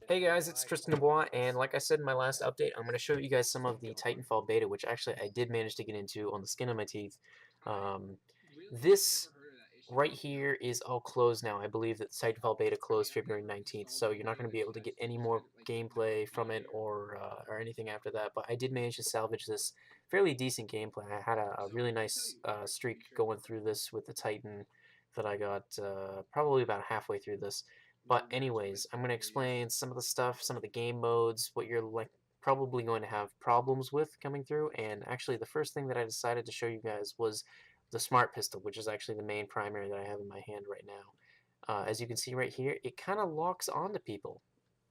Hey guys, it's TristanDubois, and like I said in my last update, I'm going to show you guys some of the Titanfall beta, which actually I did manage to get into on the skin of my teeth. This right here is all closed now. I believe that Titanfall beta closed February 19th, so you're not going to be able to get any more gameplay from it or anything after that. But I did manage to salvage this fairly decent gameplay. I had a really nice streak going through this with the Titan that I got probably about halfway through this. But anyways, I'm going to explain some of the stuff, some of the game modes, what you're like probably going to have problems with coming through. And actually, the first thing that I decided to show you guys was the Smart Pistol, which is actually the main primary that I have in my hand right now. As you can see right here, it kind of locks onto people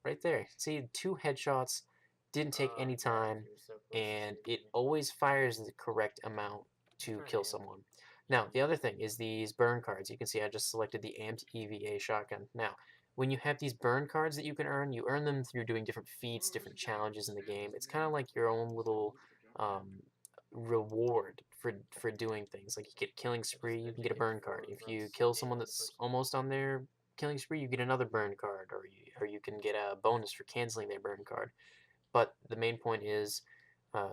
right there. See, 2 headshots, didn't take any time, and it always fires the correct amount to kill someone. Now, the other thing is these burn cards. You can see I just selected the Amped EVA shotgun. Now, when you have these burn cards that you earn them through doing different feats, different challenges in the game. It's kind of like your own little reward for doing things. Like you get a killing spree, you can get a burn card. If you kill someone that's almost on their killing spree, you get another burn card, or you can get a bonus for canceling their burn card. But the main point is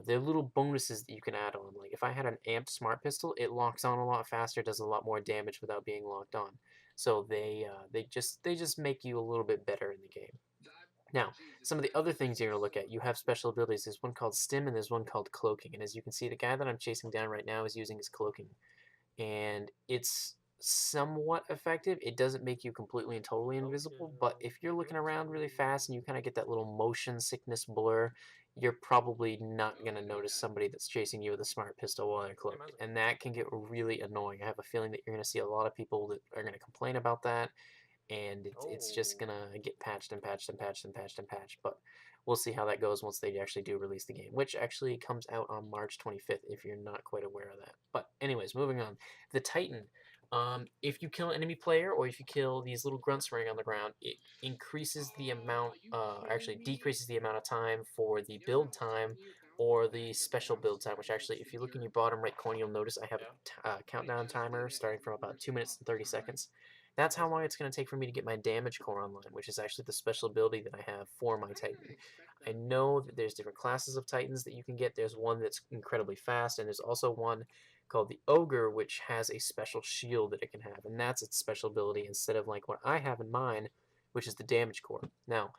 there are little bonuses that you can add on. Like if I had an amped smart pistol, it locks on a lot faster, does a lot more damage without being locked on. So they just make you a little bit better in the game. Now, some of the other things you're going to look at, you have special abilities. There's one called Stim and there's one called Cloaking. And as you can see, the guy that I'm chasing down right now is using his Cloaking. And it's somewhat effective. It doesn't make you completely and totally invisible, but if you're looking around really fast and you kind of get that little motion sickness blur, you're probably not going to notice somebody that's chasing you with a smart pistol while they're cloaked. And that can get really annoying. I have a feeling that you're going to see a lot of people that are going to complain about that, and it's just gonna get patched and patched and patched and patched and patched. But we'll see how that goes once they actually do release the game, which actually comes out on March 25th, if you're not quite aware of that. But anyways, moving on. The Titan. If you kill an enemy player or if you kill these little grunts running on the ground, it increases the amount, actually decreases the amount of time for the build time or the special build time, which actually, if you look in your bottom right corner, you'll notice I have a countdown timer starting from about 2 minutes and 30 seconds. That's how long it's going to take for me to get my damage core online, which is actually the special ability that I have for my Titan. I know that there's different classes of Titans that you can get. There's one that's incredibly fast, and there's also one called the Ogre, which has a special shield that it can have, and that's its special ability instead of like what I have in mine, which is the damage core. Now,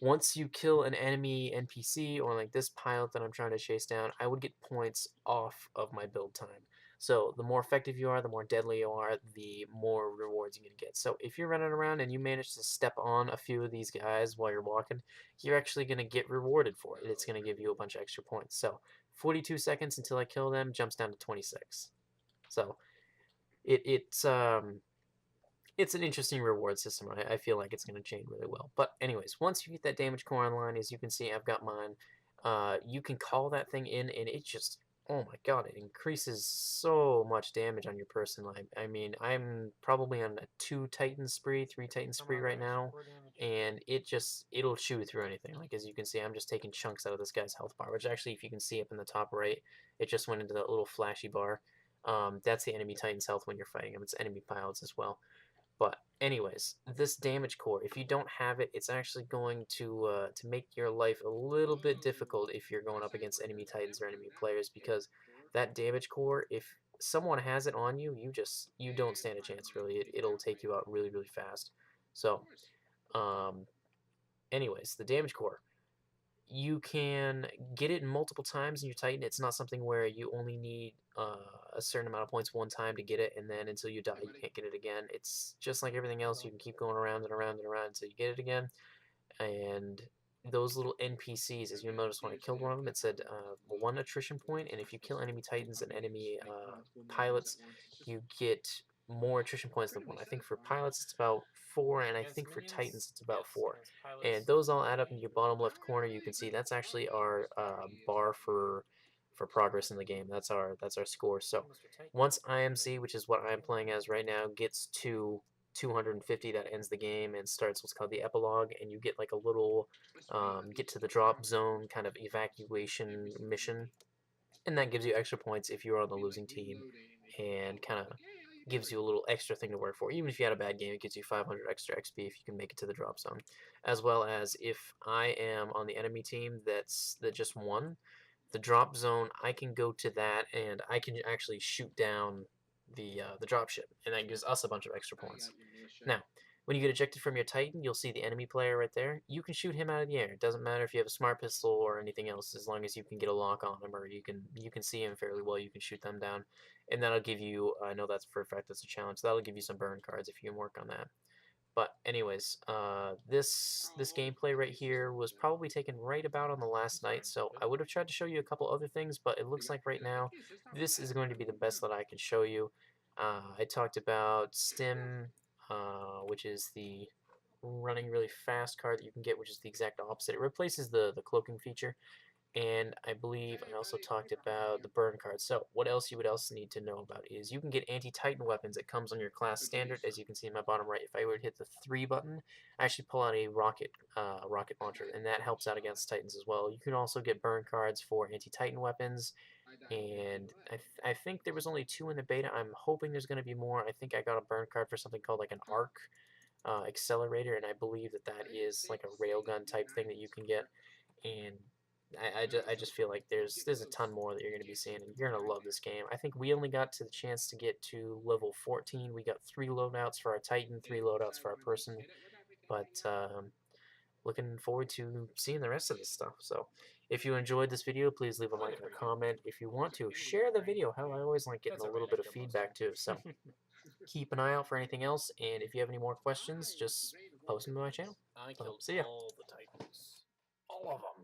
once you kill an enemy NPC or like this pilot that I'm trying to chase down, I would get points off of my build time. So the more effective you are, the more deadly you are, the more rewards you're going to get. So if you're running around and you manage to step on a few of these guys while you're walking, you're actually going to get rewarded for it. It's going to give you a bunch of extra points. So 42 seconds until I kill them jumps down to 26. So it's an interesting reward system. I feel like it's going to chain really well. But anyways, once you get that damage core online, as you can see, I've got mine. You can call that thing in, and it just, oh my god, it increases so much damage on your person. I mean, I'm probably on a 2 Titan spree, 3 Titan spree right now, and it'll chew through anything. Like, as you can see, I'm just taking chunks out of this guy's health bar, which actually, if you can see up in the top right, it just went into that little flashy bar. That's the enemy Titan's health when you're fighting them. It's enemy pilots as well. But anyways, this damage core, if you don't have it, it's actually going to make your life a little bit difficult if you're going up against enemy Titans or enemy players, because that damage core, if someone has it on you, you don't stand a chance really. It'll take you out really, really fast. So, um, anyways, the damage core. You can get it multiple times in your Titan. It's not something where you only need a certain amount of points one time to get it, and then until you die, you can't get it again. It's just like everything else. You can keep going around and around and around until you get it again. And those little NPCs, as you notice when I killed one of them, it said 1 attrition point, and if you kill enemy Titans and enemy pilots, you get more attrition points than 1. I think for pilots it's about 4, and I think for Titans it's about 4. And those all add up in your bottom left corner. You can see that's actually our bar for progress in the game. That's our score. So once IMC, which is what I'm playing as right now, gets to 250, that ends the game and starts what's called the epilogue, and you get like a little get to the drop zone kind of evacuation mission, and that gives you extra points if you're on the losing team and kind of gives you a little extra thing to work for. Even if you had a bad game, it gives you 500 extra XP if you can make it to the drop zone. As well as if I am on the enemy team that just won, the drop zone, I can go to that and I can actually shoot down the drop ship, and that gives us a bunch of extra I points. got you, Misha. Now, when you get ejected from your Titan, you'll see the enemy player right there. You can shoot him out of the air. It doesn't matter if you have a smart pistol or anything else, as long as you can get a lock on him or you can see him fairly well. You can shoot them down, and that'll give you. I know that's for a fact. That's a challenge. That'll give you some burn cards if you can work on that. But anyways, this Oh, gameplay right okay. So just here was probably taken right about on the I'm last night, sorry. so What? I would have tried to show you a couple other things, but it You looks got like right the now keys. It's not this is bad. going to What be are the you best doing? that I can show you. I talked about Stim, which is the running really fast card that you can get, which is the exact opposite. It replaces the cloaking feature. And I believe Hey, I also buddy. How talked you doing about the here? burn card. So what else you would else need to know about is you can get anti-Titan weapons. It comes on your class Good to meet you, standard, sir. as you can see in my bottom right. If I were to hit the 3 button, I actually pull out a rocket launcher, and that helps out against Titans as well. You can also get burn cards for anti-Titan weapons, I died here too. and What? I think there was only 2 in the beta. I'm hoping there's going to be more. I think I got a burn card for something called like an arc accelerator, and I believe that that United is like a States. railgun type thing that United you can get, Square. and I Nice. just feel like Get there's a ton close. more that you're going to be Get seeing, and you're going to right love there. this game. I think we only got to the chance to get to level 14. We got 3 loadouts for our Titan, 3 Hey, loadouts for our Shadow, I just person, hit it. What up? We can hang but out. looking forward to seeing the rest of this stuff. So if you enjoyed this video, please leave a I did like and a pretty good. comment. If you want So to, can we share the rank video. Hell, I play? always like getting That's a alright, little I bit of kill most of feedback too. So them. keep an eye out for anything else, and if you have any more questions, Nice. just Raid post them to my channel. warriors. I So killed see ya. all the Titans. All of them.